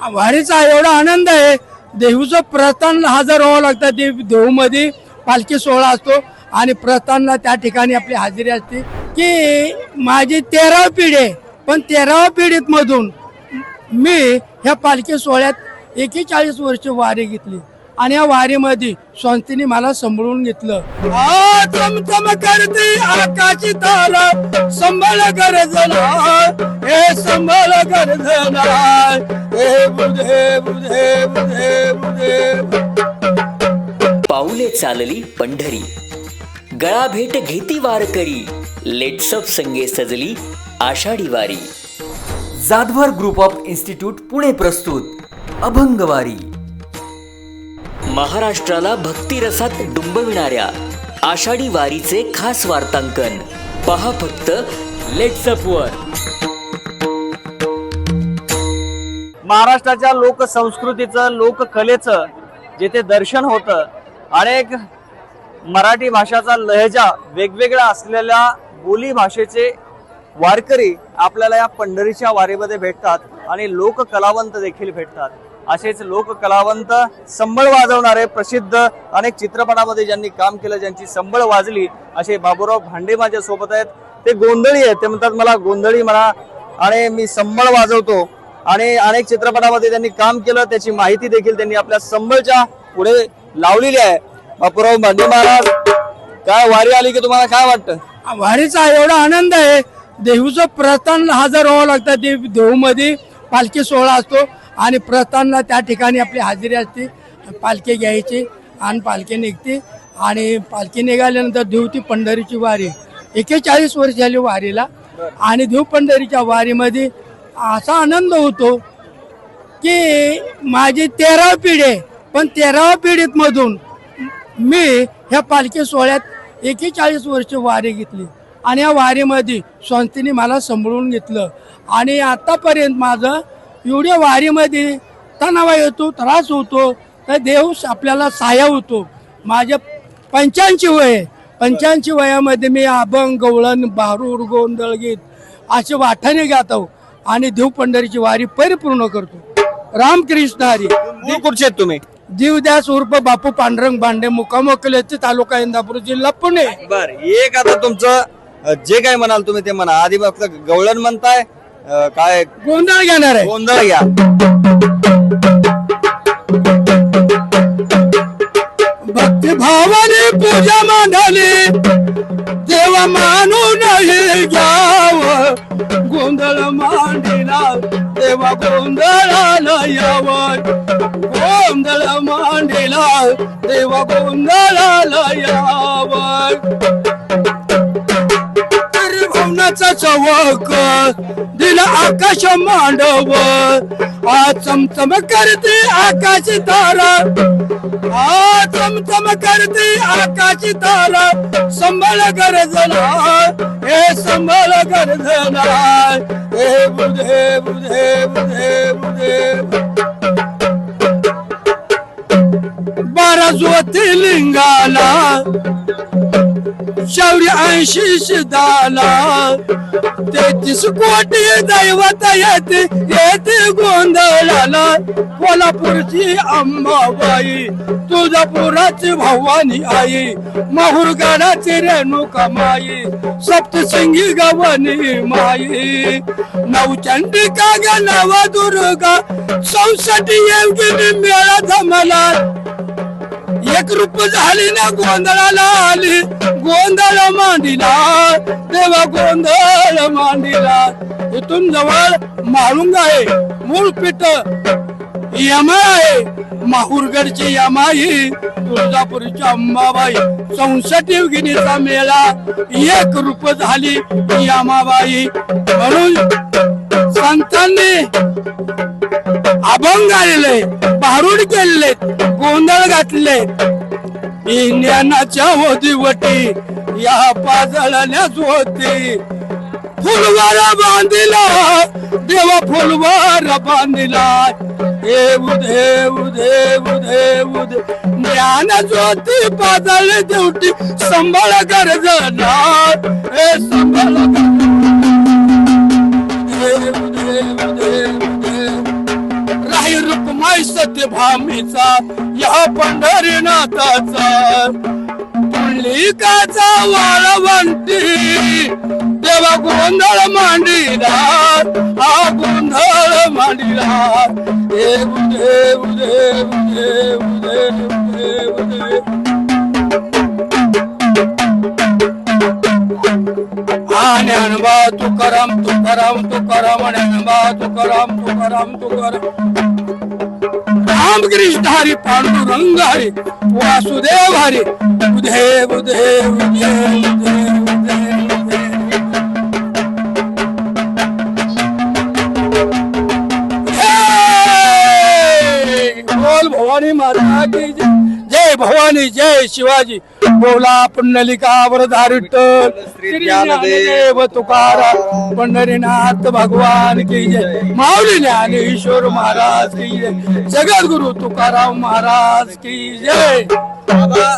वारीचा एवढा आनंद आहे. देहूचं प्रस्थान हजर व्हावं लागतं. देहूमध्ये पालखी सोहळा असतो आणि प्रस्थानला त्या ठिकाणी आपली हजेरी असते. की माझी 13वी पिढी आहे, पण 13व्या पिढीत मधून मी ह्या पालखी सोहळ्यात 41 वर्ष वारी घेतली आणि या वारीमध्ये संस्थेने मला सांभाळून घेतलं. चमचम करते आकाशी तारा, संभाळ गरजना हे संभाळ गरजना हे बुधे बुधे बुधे बुधे. पाऊले चालली पंढरी, गळा भेट घेती वारकरी, लेट्सअप संगे सजली आषाढी वारी. Jadhavar group of institute Pune प्रस्तुत अभंगवारी. महाराष्ट्राला भक्तिरसात डुंबविणाऱ्या आषाढी वारीचे खास वार्तांकन पहा फक्त लेट्सअप वर. महाराष्ट्राच्या लोकसंस्कृतीचं लोककलेचं जिथे दर्शन होतं, अनेक मराठी भाषाचा लहेजा वेगवेगळा असलेल्या बोली भाषेचे वारकरी आपल्याला या पंढरीच्या वारीमध्ये भेटतात आणि लोककलावंत देखील भेटतात. असेच लोककलावंत संबळ वाजवणारे प्रसिद्ध अनेक चित्रपटामध्ये ज्यांनी काम केलं, ज्यांची संबळ वाजली, असे बाबूराव भांडे माझ्या सोबत आहेत. ते गोंधळी आहेत. ते म्हणतात मला गोंधळी म्हणा आणि मी संबळ वाजवतो आणि अनेक चित्रपटामध्ये त्यांनी काम केलं, त्याची माहिती देखील त्यांनी आपल्या संबळच्या पुढे लावलेली आहे. बाबूराव भांडे महाराज, काय वारी आली की तुम्हाला काय वाटतं? वारीचा एवढा आनंद आहे. देहूचं प्रस्थान हजर व्हावं लागतं. देहूमध्ये पालखी सोहळा असतो आणि प्रस्थानला त्या ठिकाणी आपली हजेरी असते. पालखी घ्यायची आणि पालखी निघते आणि पालखी निघाल्यानंतर देहू ती पंढरीची वारी 41 वर्ष झाली वारीला. आणि देहू पंढरीच्या वारीमध्ये असा आनंद होतो की माझी 13वी पिढी आहे, पण 13व्या पिढीत मधून मी ह्या पालखी सोहळ्यात 41 वर्ष वारी घेतली आणि या वारीमध्ये संस्थेने मला सांभाळून घेतलं. आणि आतापर्यंत माझं एवढ्या वारीमध्ये तणाव येतो, त्रास होतो, तर देव आपल्याला सहाय्य होतो. माझ्या 85 वय, 85 वयामध्ये मी अभंग, गवळण, भारूड, गोंधळ गीत असे वाठाने गातो आणि देव पंढरीची वारी परिपूर्ण करतो. रामकृष्ण हरी. कुठचे आहेत तुम्ही? जीवदास उर्फ बापू पांडुरंग भांडे, मुक्काम अकोल्याचे, तालुका इंदापूर, जिल्हा पुणे. बर, एक आता तुमचं जे काय म्हणाल तुम्ही ते म्हणा. आधी फक्त गवळण म्हणताय, काय गोंधळ घेणार आहे? गोंधळ घ्या. भक्ती भावाने पूजा मांडली, देवा मानून हे घ्याव, गोंधळ मांडीला देवा गोंधळाला यावं, गोंधळ मांडीला देवा गोंधळाला यावं. भवनाचा चवक दिला आकाश मांडव, आ चमचम करते आकाश तारा, आ चमचम करते आकाश तारा, संभाळ गरजना हे संभाळ गरजना हे बुधे बुधे बुधे बुधे. 12 ज्योतिर्लिंगाला शौर्य 80 शिदाला, 33 कोटी दैवत येते येते गोंधळाला. कोल्हापूरची अंबाबाई, तुळजापुराची भवानी आई, माहुरगडाची रेणुका माई, सप्तशृंगी गवनी माई, नवचंडिका ग नवदुर्गा, 64 योगिनी मेळा जमला. एक रूप झाली ना गोंधळाला आली, गोंधळ मांडीला देवा गोंधळ मांडीला. इथून जवळ माळुंग आहे, मूळ पीठ यमा आहे, माहुरगडची यमाई, तुळजापूरची अंबाबाई, 64 योगिनीचा मेळा एक रूप झाली यमाबाई. म्हणून संतांनी अभंग आलेले, भारूड केलेले, गोंधळ घातले. ज्ञानाच्या होतीवटी या पाजळण्याच होती, फुलवारा बांधिला देवा फुलवारा बांधिला. हे उधे उधे उधे उधे ज्ञान ज्योती पाजळ देवटी, संभाळ गरजना हे संभाळ उधे उधे उधे. रुक्माई सत्यभामीचा या पंढरीनाथाचा पुंडलिकाचा वाळवंटी देवा गोंधळ मांडिला हा गोंधळ मांडिला देव देव देव देव देव देव ज्ञानबा तुकाराम तुकाराम तुकाराम ज्ञानबा तुकाराम तुकाराम तुकाराम रामकृष्ण हरी पांडुरंग हरी वासुदेव हरी देव देव देव देव बोल भवानी माता की जय भवानी जय शिवाजी बोला पुंडलिकावर धारिठ्ठल श्री ज्ञानदेव तुकाराम पंढरीनाथ भगवान की जय माऊली ज्ञानेश्वर महाराज की जय जगद्गुरु तुकाराम महाराज की जय. बाबा,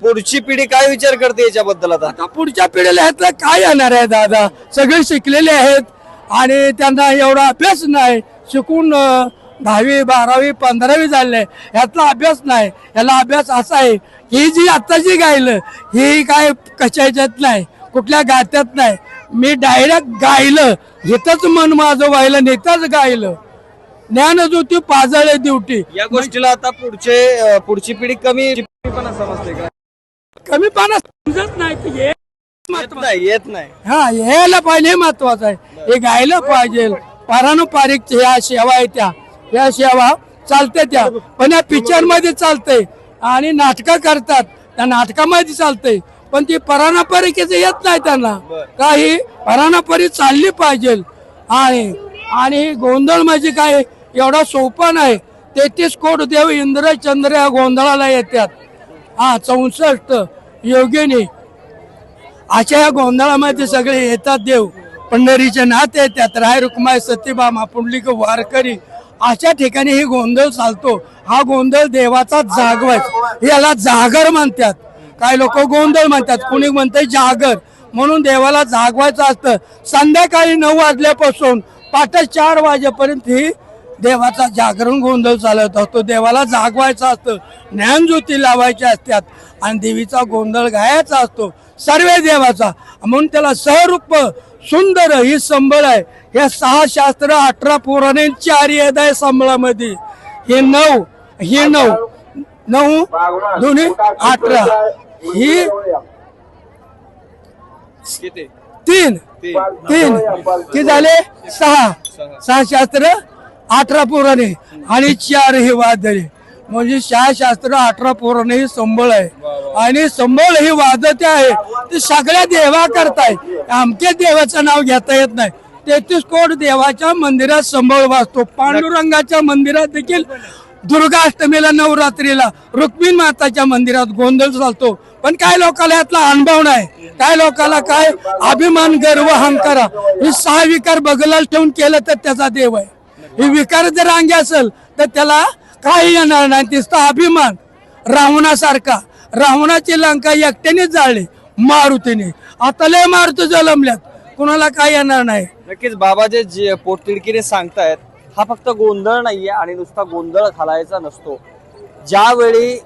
पुढची पिढी काय विचार करते याच्याबद्दल आता? पुढच्या पिढीला ह्यातलं काय येणार आहे दादा? सगळे शिकलेले आहेत आणि त्यांना एवढा अभ्यास नाही. शिकून 10वी 12वी 15वी झाले, ह्यातला अभ्यास नाही. ह्याला अभ्यास असा आहे, ही जी आत्ताची गायलं ही काय कशाच्यात नाही, कुठल्या गात्यात नाही. मी डायरेक्ट गायलं, हिथंच मन माझं व्हायलं, नेताच गायलं. ज्ञानज्योती पाजळे ड्युटी. या गोष्टीला आता पुढची पिढी कमीपणा समजते का? कमी पाना समजत नाही ते येत नाही. हा यायला पाहिजे, महत्वाचं आहे. हे गायला पाहिजे. पारंपरिक ह्या सेवा आहे या सेवा चालते त्या, पण या पिक्चर मध्ये चालते आणि नाटकं करतात त्या नाटकामध्ये चालते, पण ती पारंपरिकेच येत नाही त्यांना. काही पारंपरिक चालली पाहिजे. आणि गोंधळ म्हणजे काय एवढा सोपा नाही. 33 कोट देव इंद्र चंद्र या गोंधळाला येतात. 64 योगिनी अशा या गोंधळामध्ये सगळे येतात देव. पंढरीचे नाथ येतात, राय रुक्माई सत्यभामा पुंडलिक वारकरी अशा ठिकाणी ही गोंधळ चालतो. हा गोंधळ देवाचा जागवायचा, याला जागर म्हणतात. काही लोक गोंधळ म्हणतात, कुणी म्हणते जागर. म्हणून देवाला जागवायचं असतं. संध्याकाळी 9 वाजल्यापासून पहाटे 4 वाजेपर्यंत ही देवाचा जागरण गोंधळ चालत असतो. देवाला जागवायचं असतं, ज्ञानज्योती लावायच्या असतात आणि देवीचा गोंधळ गायचा असतो सर्व देवाचा. म्हणून त्याला सहरूप सुंदर ही संबळ आहे. या 6 शास्त्र 18 पुराणे 4 वेद आहे संबळामध्ये. हे 9 दोन्ही 18 ही 3 कि झाले 6 शास्त्र 18 पुराणे आणि 4 हे वादळे. म्हणजे 6 शास्त्र 18 पुराणे ही संबळ आहे. आणि संबळ ही वादते आहे ती सगळ्या देवा करताय. अमक्या देवाचं नाव घेता येत नाही. 33 कोट देवाच्या मंदिरात संबळ वाजतो. पांडुरंगाच्या मंदिरात देखील दुर्गाष्टमीला नवरात्रीला रुक्मिणी माताच्या मंदिरात गोंधळ चालतो. पण काय लोकांना यातला अनुभव नाही. काय लोकांना काय अभिमान गर्व अहंकार हे 6 विकार बगलाल ठेवून केलं तर त्याचा देव आहे. हे विकार जर अंगी असेल तर त्याला काही येणार नाही. तिचा अभिमान रावणासारखा. रावणाची लंका एकट्यानेच जाळली मारुतीने. आता लय मारुती जलमल्यात, कुणाला काय येणार नाही. नक्कीच बाबा जे पोटतिडकीने सांगतायत हा फक्त गोंधळ नाहीये आणि नुसता गोंधळ घालायचा नसतो. ज्यावेळी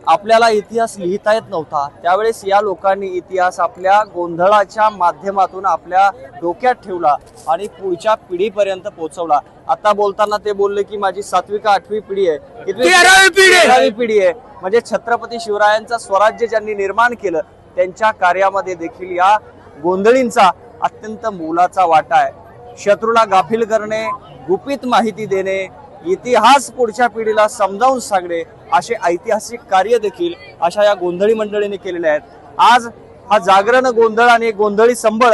आपल्याला इतिहास लिहिता येत नव्हता त्यावेळेस या लोकांनी इतिहास आपल्या गोंधळाच्या माध्यमातून आपल्या डोक्यात ठेवला आणि पुढच्या पिढीपर्यंत पोहोचवला. आता बोलताना ते बोलले की माझी 7वी का 8वी पिढी आहे, 13वी पिढी आहे. म्हणजे छत्रपती शिवरायांचं स्वराज्य ज्यांनी निर्माण केलं त्यांच्या कार्यामध्ये देखील या गोंधळींचा अत्यंत मोलाचा वाटा आहे. शत्रूला गाफील करणे, गुपित माहिती देणे, इतिहास पुढच्या पिढीला समजावून सांगणे असे ऐतिहासिक कार्य देखील अशा या गोंधळी मंडळीने केलेले आहेत. आज हा जागरण गोंधळ आणि गोंधळी संबळ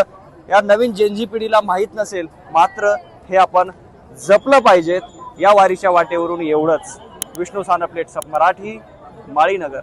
या नवीन जेनजी पिढीला माहीत नसेल, मात्र हे आपण जपलं पाहिजेत. या वारीच्या वाटेवरून एवढंच. Vishnu Sanap, plates of Marathi, Malinagar.